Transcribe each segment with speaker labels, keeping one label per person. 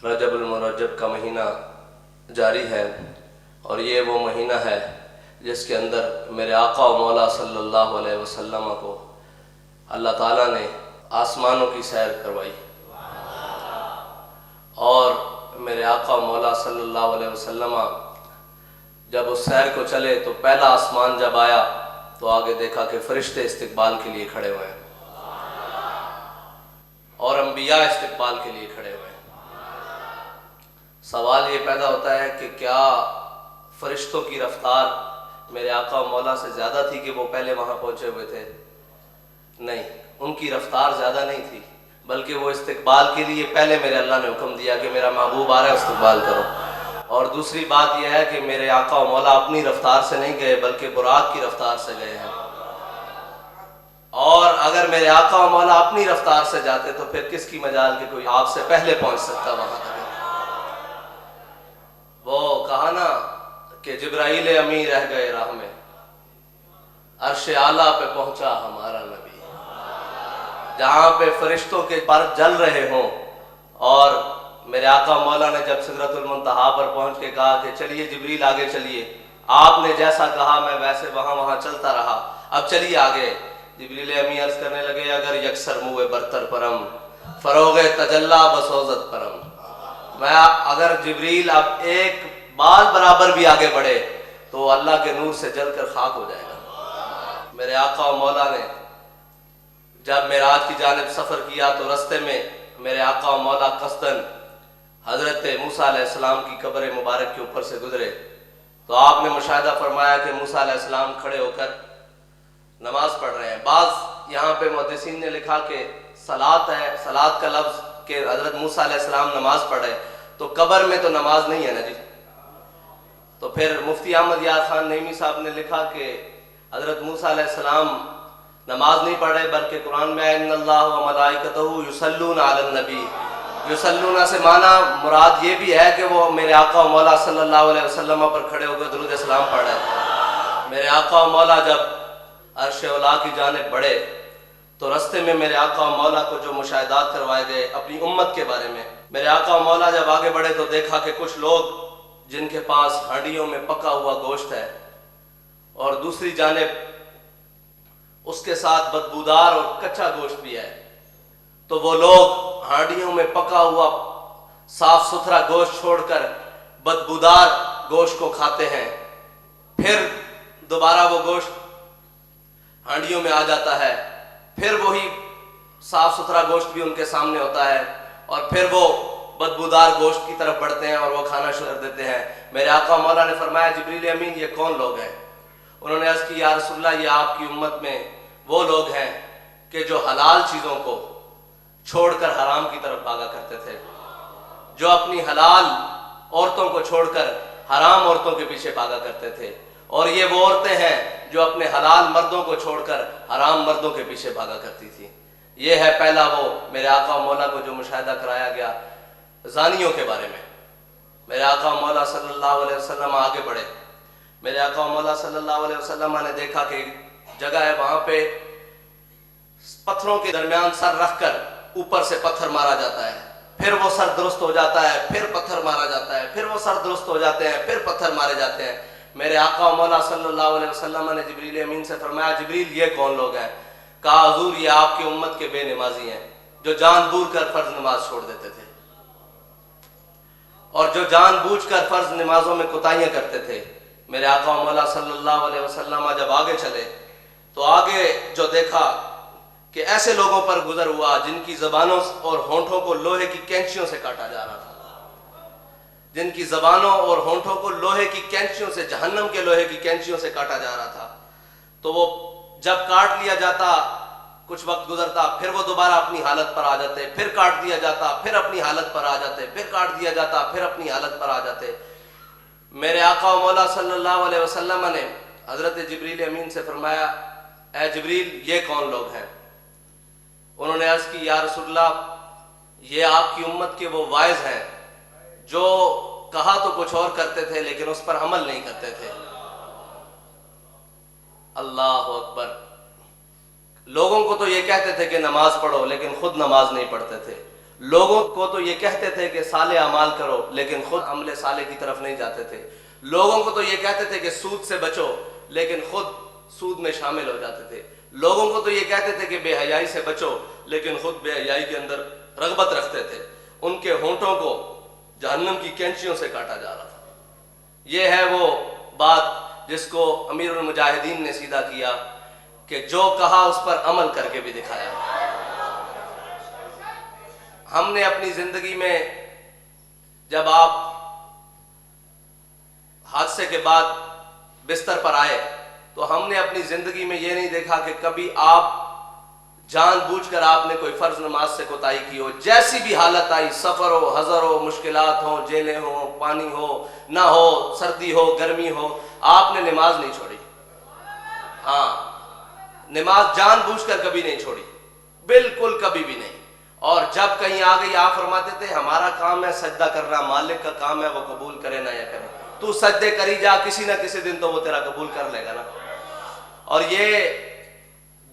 Speaker 1: رجب المرجب کا مہینہ جاری ہے اور یہ وہ مہینہ ہے جس کے اندر میرے آقا و مولا صلی اللہ علیہ وسلم کو اللہ تعالیٰ نے آسمانوں کی سیر کروائی، اور میرے آقا و مولا صلی اللہ علیہ وسلم جب اس سیر کو چلے تو پہلا آسمان جب آیا تو آگے دیکھا کہ فرشتے استقبال کے لیے کھڑے ہوئے ہیں اور انبیاء استقبال کے لیے کھڑے ہوئے ہیں۔ سوال یہ پیدا ہوتا ہے کہ کیا فرشتوں کی رفتار میرے آقا و مولا سے زیادہ تھی کہ وہ پہلے وہاں پہنچے ہوئے تھے؟ نہیں، ان کی رفتار زیادہ نہیں تھی، بلکہ وہ استقبال کے لیے پہلے میرے اللہ نے حکم دیا کہ میرا محبوب آ رہا ہے، استقبال کرو۔ اور دوسری بات یہ ہے کہ میرے آقا و مولا اپنی رفتار سے نہیں گئے بلکہ براق کی رفتار سے گئے ہیں، اور اگر میرے آقا و مولا اپنی رفتار سے جاتے تو پھر کس کی مجال کہ کوئی آپ سے پہلے پہنچ سکتا وہاں تک۔ وہ کہا نا کہ جبرائیل امی رہ گئے راہ میں، عرش اعلیٰ پہ پہنچا ہمارا نبی۔ جہاں پہ فرشتوں کے پر جل رہے ہوں، اور میرے آقا مولا نے جب سدرۃ المنتہا پر پہنچ کے کہا کہ چلیے جبریل آگے چلیے، آپ نے جیسا کہا میں ویسے وہاں چلتا رہا، اب چلیے آگے۔ جبریل امی عرض کرنے لگے اگر یکسر منہ برتر پرم فروغ تجلا بسوزت پرم، میں اگر جبریل اب ایک بال برابر بھی آگے بڑھے تو اللہ کے نور سے جل کر خاک ہو جائے گا۔ میرے آقا و مولا نے جب معراج کی جانب سفر کیا تو رستے میں میرے آقا و مولا قصداً حضرت موسیٰ علیہ السلام کی قبر مبارک کے اوپر سے گزرے تو آپ نے مشاہدہ فرمایا کہ موسیٰ علیہ السلام کھڑے ہو کر نماز پڑھ رہے ہیں۔ بعض یہاں پہ محدثین نے لکھا کہ صلاۃ ہے، صلاۃ کا لفظ کہ حضرت موسیٰ علیہ السلام نماز پڑھ رہے، تو قبر میں تو نماز نہیں ہے نا جی۔ تو پھر مفتی احمد یار خان نعیمی صاحب نے لکھا کہ حضرت موسیٰ علیہ السلام نماز نہیں پڑھ رہے بلکہ قرآن میں ان اللہ و ملائکتہ یصلون علی النبی، یصلون سے معنی مراد یہ بھی ہے کہ وہ میرے آقا و مولا صلی اللہ علیہ وسلم پر کھڑے ہو کر درود السلام پڑھ رہے ہیں۔ میرے آقا و مولا جب عرش اولا کی جانب بڑھے تو رستے میں میرے آقا و مولا کو جو مشاہدات کروائے گئے اپنی امت کے بارے میں، میرے آقا و مولا جب آگے بڑھے تو دیکھا کہ کچھ لوگ جن کے پاس ہانڈیوں میں پکا ہوا گوشت ہے اور دوسری جانب اس کے ساتھ بدبودار اور کچا گوشت بھی ہے، تو وہ لوگ ہانڈیوں میں پکا ہوا صاف ستھرا گوشت چھوڑ کر بدبودار گوشت کو کھاتے ہیں، پھر دوبارہ وہ گوشت ہانڈیوں میں آ جاتا ہے، پھر وہی صاف ستھرا گوشت بھی ان کے سامنے ہوتا ہے، اور پھر وہ بدبودار گوشت کی طرف بڑھتے ہیں اور وہ کھانا شروع کر دیتے ہیں۔ میرے آقا مولا نے فرمایا جبریل امین یہ کون لوگ ہیں؟ انہوں نے عرض کی یا رسول اللہ یہ آپ کی امت میں وہ لوگ ہیں کہ جو حلال چیزوں کو چھوڑ کر حرام کی طرف بھاگا کرتے تھے، جو اپنی حلال عورتوں کو چھوڑ کر حرام عورتوں کے پیچھے بھاگا کرتے تھے، اور یہ وہ عورتیں ہیں جو اپنے حلال مردوں کو چھوڑ کر حرام مردوں کے پیچھے بھاگا کرتی تھی۔ یہ ہے پہلا وہ میرے آقا و مولا کو جو مشاہدہ کرایا گیا زانیوں کے بارے میں۔ میرے آقا و مولا صلی اللہ علیہ وسلم آگے بڑھے، میرے آقا و مولا صلی اللہ علیہ وسلم نے دیکھا کہ جگہ ہے وہاں پہ پتھروں کے درمیان سر رکھ کر اوپر سے پتھر مارا جاتا ہے، پھر وہ سر درست ہو جاتا ہے، پھر پتھر مارا جاتا ہے، پھر وہ سر درست ہو جاتے ہیں، پھر پتھر مارے جاتے ہیں۔ میرے آقا و مولا صلی اللہ علیہ وسلم نے جبریل امین سے فرمایا جبریل یہ کون لوگ ہیں؟ کہا حضور یہ آپ کی امت کے بے نمازی ہیں جو جان بوجھ کر فرض نماز چھوڑ دیتے تھے، اور جو جان بوجھ کر فرض نمازوں میں کوتاہیاں کرتے تھے۔ میرے آقا و مولا صلی اللہ علیہ وسلم جب آگے چلے تو آگے جو دیکھا کہ ایسے لوگوں پر گزر ہوا جن کی زبانوں اور ہونٹوں کو لوہے کی کینچیوں سے کاٹا جا رہا تھا، جن کی زبانوں اور ہونٹوں کو لوہے کی کینچیوں سے، جہنم کے لوہے کی کینچیوں سے کاٹا جا رہا تھا۔ تو وہ جب کاٹ لیا جاتا کچھ وقت گزرتا پھر وہ دوبارہ اپنی حالت پر آ جاتے، پھر کاٹ دیا جاتا پھر اپنی حالت پر آ جاتے، پھر کاٹ دیا جاتا پھر اپنی حالت پر آ جاتے۔ میرے آقا و مولا صلی اللہ علیہ وسلم نے حضرت جبریل امین سے فرمایا اے جبریل یہ کون لوگ ہیں؟ انہوں نے عرض کی یا رسول اللہ یہ آپ کی امت کے وہ وائز ہیں جو کہا تو کچھ اور کرتے تھے لیکن اس پر عمل نہیں کرتے تھے۔ اللہ اکبر۔ لوگوں کو تو یہ کہتے تھے کہ نماز پڑھو لیکن خود نماز نہیں پڑھتے تھے، لوگوں کو تو یہ کہتے تھے کہ صالح اعمال کرو لیکن خود عمل صالح کی طرف نہیں جاتے تھے. لوگوں کو تو یہ کہتے تھے کہ سود سے بچو لیکن خود سود میں شامل ہو جاتے تھے. لوگوں کو تو یہ کہتے تھے کہ بے حیائی سے بچو لیکن خود بے حیائی کے اندر رغبت رکھتے تھے. ان کے ہونٹوں کو جہنم کی کینچیوں سے کاٹا جا رہا تھا. یہ ہے وہ بات جس کو امیر المجاہدین نے سیدھا کیا کہ جو کہا اس پر عمل کر کے بھی دکھایا. ہم نے اپنی زندگی میں جب آپ حادثے کے بعد بستر پر آئے تو ہم نے اپنی زندگی میں یہ نہیں دیکھا کہ کبھی آپ جان بوجھ کر آپ نے کوئی فرض نماز سے کوتاہی کی ہو. جیسی بھی حالت آئی، سفر ہو، حضر ہو، مشکلات ہوں، جیلیں ہوں، پانی ہو نہ ہو، سردی ہو، گرمی ہو، آپ نے نماز نہیں چھوڑی. ہاں، نماز جان بوجھ کر کبھی نہیں چھوڑی، بالکل کبھی بھی نہیں. اور جب کہیں آ گئی آپ فرماتے تھے ہمارا کام ہے سجدہ کرنا، مالک کا کام ہے وہ قبول کرے نہ یا کرے. تو سجدے کری جا، کسی نہ کسی دن تو وہ تیرا قبول کر لے گا نا. اور یہ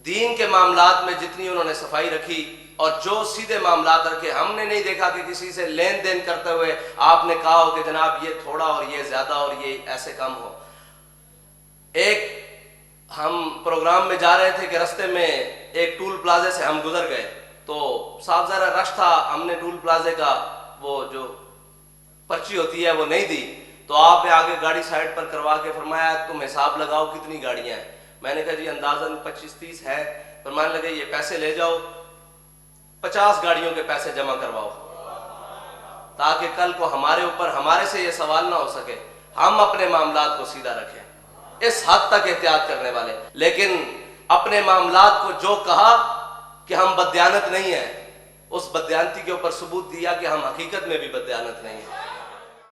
Speaker 1: دین کے معاملات میں جتنی انہوں نے صفائی رکھی اور جو سیدھے معاملات رکھے، ہم نے نہیں دیکھا کہ کسی سے لین دین کرتے ہوئے آپ نے کہا ہو کہ جناب یہ تھوڑا اور یہ زیادہ اور یہ ایسے کم ہو. ایک ہم پروگرام میں جا رہے تھے کہ رستے میں ایک ٹول پلازے سے ہم گزر گئے تو صاحب ذرا رش تھا، ہم نے ٹول پلازے کا وہ جو پرچی ہوتی ہے وہ نہیں دی تو آپ نے آگے گاڑی سائڈ پر کروا کے فرمایا تم حساب لگاؤ کتنی گاڑیاں ہیں. میں نے کہا جی اندازاً 25-30 ہے. فرمانے لگے یہ پیسے لے جاؤ 50 گاڑیوں کے پیسے جمع کرواؤ تاکہ کل کو ہمارے اوپر ہمارے سے یہ سوال نہ ہو سکے. ہم اپنے معاملات کو سیدھا رکھیں، اس حد تک احتیاط کرنے والے. لیکن اپنے معاملات کو جو کہا کہ ہم بددیانت نہیں ہیں، اس بددیانتی کے اوپر ثبوت دیا کہ ہم حقیقت میں بھی بددیانت نہیں ہیں.